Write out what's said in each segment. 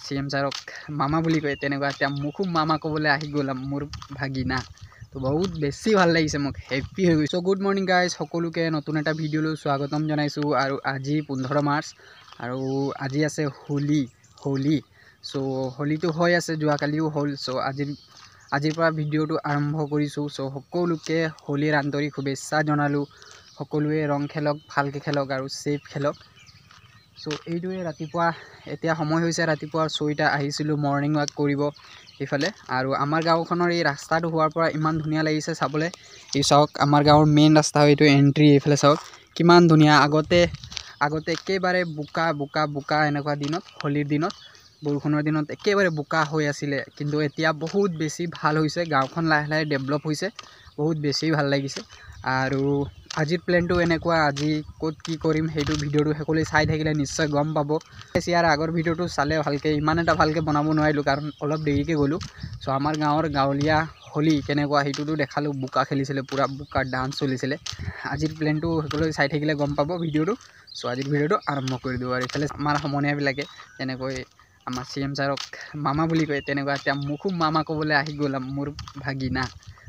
CM ছাৰক মামা বুলি কয় তেনেকুৱা এতিয়া মোকো মামা ক'বলৈ আহি গ'ল মোৰ ভাগিনা তো বহুত বেছি ভাল লাগিছে মোক হেপি হৈ গৈছোঁ গুড মৰ্নিং গাইজ সকলোকে নতুন এটা ভিডিঅ'লৈ স্বাগতম জনাইছোঁ আৰু আজি 15 মাৰ্চ আৰু আজি আছে হোলী চ' হোলীটো হৈ আছে যোৱাকালিও হ'ল চ' আজিৰ পৰা ভিডিঅ'টো আৰম্ভ কৰিছোঁ চ' সকলোকে হোলীৰ আন্তৰিক শুভেচ্ছা জনালোঁ সকলোৱে ৰং খেলক ভালকৈ খেলক আৰু ছেফ খেলক চ' এইটোৱে ৰাতিপুৱা এতিয়া সময় হৈছে ৰাতিপুৱা 6টা আহিছিলোঁ মৰ্ণিং ৱাক কৰিব এইফালে আৰু আমাৰ গাঁওখনৰ এই ৰাস্তাটো হোৱাৰ পৰা ইমান ধুনীয়া লাগিছে চাবলৈ এই চাওক আমাৰ গাঁৱৰ মেইন ৰাস্তা হয় এইটো এণ্ট্ৰি এইফালে চাওক কিমান ধুনীয়া আগতে একেবাৰে বোকা এনেকুৱা দিনত হোলীৰ দিনত বৰষুণৰ দিনত একেবাৰে বোকা হৈ আছিলে কিন্তু এতিয়া বহুত বেছি ভাল হৈছে গাঁওখন লাহে লাহে ডেভেলপ হৈছে বহুত বেছি ভাল লাগিছে আৰু আজিৰ প্লেনটো এনেকুৱা আজি ক'ত কি কৰিম সেইটো ভিডিঅ'টো সকলোৱে চাই থাকিলে নিশ্চয় গম পাব ইয়াৰ আগৰ ভিডিঅ'টো চালে ভালকৈ ইমান এটা ভালকৈ বনাব নোৱাৰিলোঁ কাৰণ অলপ দেৰিকৈ গ'লোঁ চ' আমাৰ গাঁৱৰ গাঁৱলীয়া হোলী কেনেকুৱা সেইটোতো দেখালোঁ বোকা খেলিছিলে পূৰা বোকা ডান্স চলিছিলে আজিৰ প্লেনটো সকলোৱে চাই থাকিলে গম পাব ভিডিঅ'টো চ' আজিৰ ভিডিঅ'টো আৰম্ভ কৰি দিওঁ আৰু এইফালে আমাৰ সমনীয়াবিলাকে তেনেকৈ আমাৰ CM ছাৰক মামা বুলি কয় তেনেকুৱা এতিয়া মোকো মামা ক'বলৈ আহি গ'ল মোৰ ভাগিনা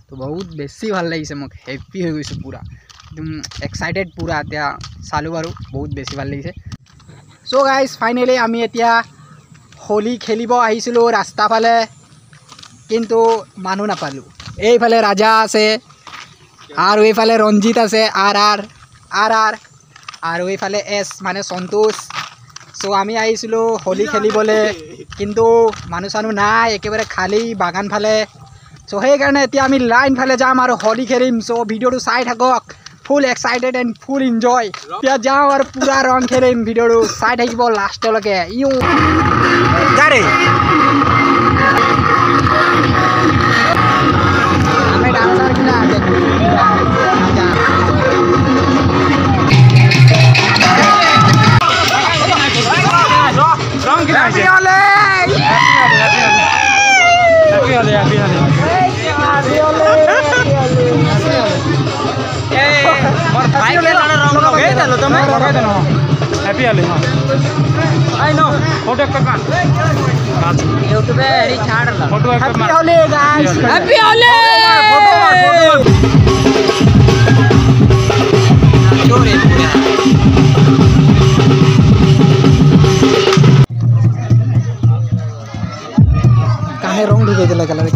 তো বহুত বেছি ভাল লাগিছে মোক হেপি হৈ গৈছোঁ পূৰা একদম এক্সাইটেড পূৰা এতিয়া চালোঁ আৰু বহুত বেছি ভাল লাগিছে চ' গাইজ ফাইনেলি আমি এতিয়া হোলী খেলিব আহিছিলোঁ ৰাস্তা ফালে কিন্তু মানুহ নাপালোঁ এইফালে ৰাজা আছে আৰু এইফালে ৰঞ্জিত আছে আৰ আৰু এইফালে এছ মানে সন্তোষ চ' আমি আহিছিলোঁ হোলী খেলিবলৈ কিন্তু মানুহ চানুহ নাই একেবাৰে খালী বাগান ফালে চ' সেইকাৰণে এতিয়া আমি লাইন ফালে যাম আৰু হোলী খেলিম চ' ভিডিঅ'টো চাই থাকক ফুল এক্সাইটেড এণ্ড ফুল এনজয় এতিয়া যাওঁ আৰু পূৰা ৰং খেলিম ভিডিঅ'টো চাই থাকিব লাষ্টলৈকে যাৰে আমি ডান্সাৰ কিনা কানে রং ঢুকে দিলে কালার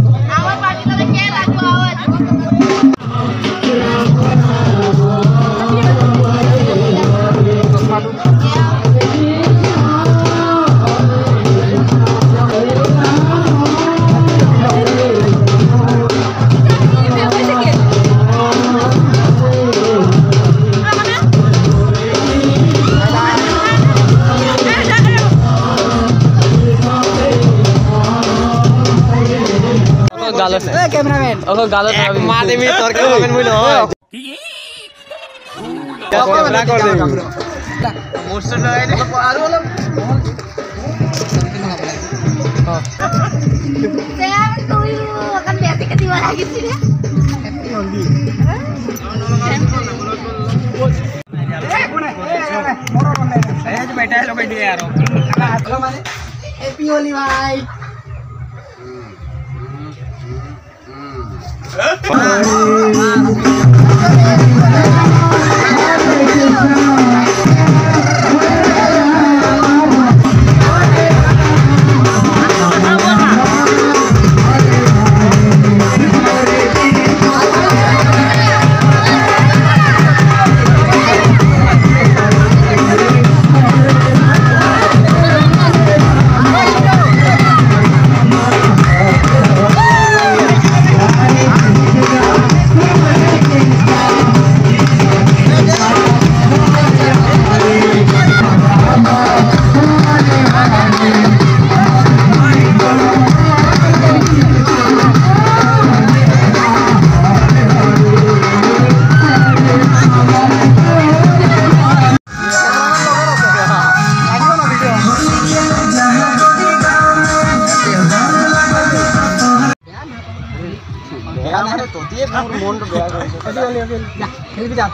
कैमरामैन ओको गालो तो मार दे मी तोर के कमेंट मुई न कैमरा कर दे मोस्टर लगाई दे आरो वाला हां सेम तो akan biasa ke diwala gitu ya happy holy saya aja बैठा है लोग बैठे यार हेलो माने हैप्पी होली भाई মানে তহঁতিয়ে মোৰ মনটো বেয়া কৰিছে খেলিবি যা